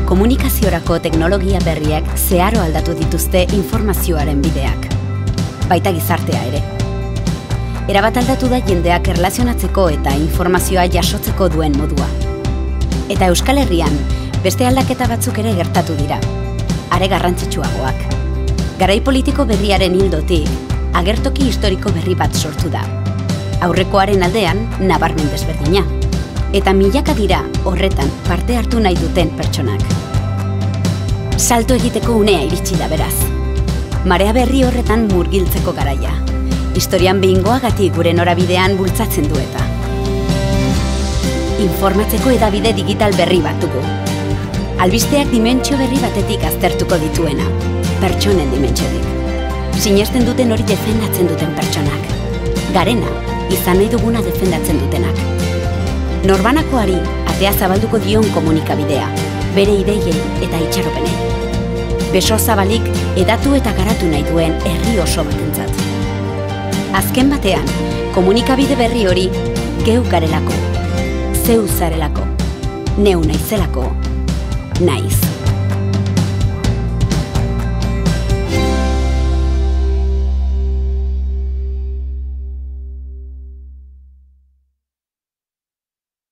Komunikaziorako teknologia berriak zeharo aldatu dituzte informazioaren bideak. Baita gizartea ere. Erabat aldatu da jendeak erlazionatzeko eta informazioa jasotzeko duen modua. Eta Euskal Herrian, beste aldaketa batzuk ere gertatu dira. Are garrantzitsuagoak. Garai politiko berriaren ildotik, agertoki historiko berri bat sortu da. Aurrekoaren aldean, nabarmen desberdina. Eta milaka dira horretan parte hartu nahi duten pertsonak. Salto egiteko unea iritsi da beraz. Marea berri horretan murgiltzeko garaia. Historian behingoagatik gure norabidean bultzatzen du eta. Informatzeko hedabide digital berri bat dugu. Albisteak dimentsio berri batetik aztertuko dituena, pertsonen dimentsiorik. Sinesten duten hori defendatzen duten pertsonak. Garena, izan nahi duguna defendatzen dutenak. Norbanakoari atea zabalduko dion komunikabidea, bere ideiei eta itxaropenei. Beso zabalik edatu eta garatu nahi duen herri oso batentzat. Azken batean, komunikabide berri hori geu garelako, zeu zarelako, neu naizelako, naiz.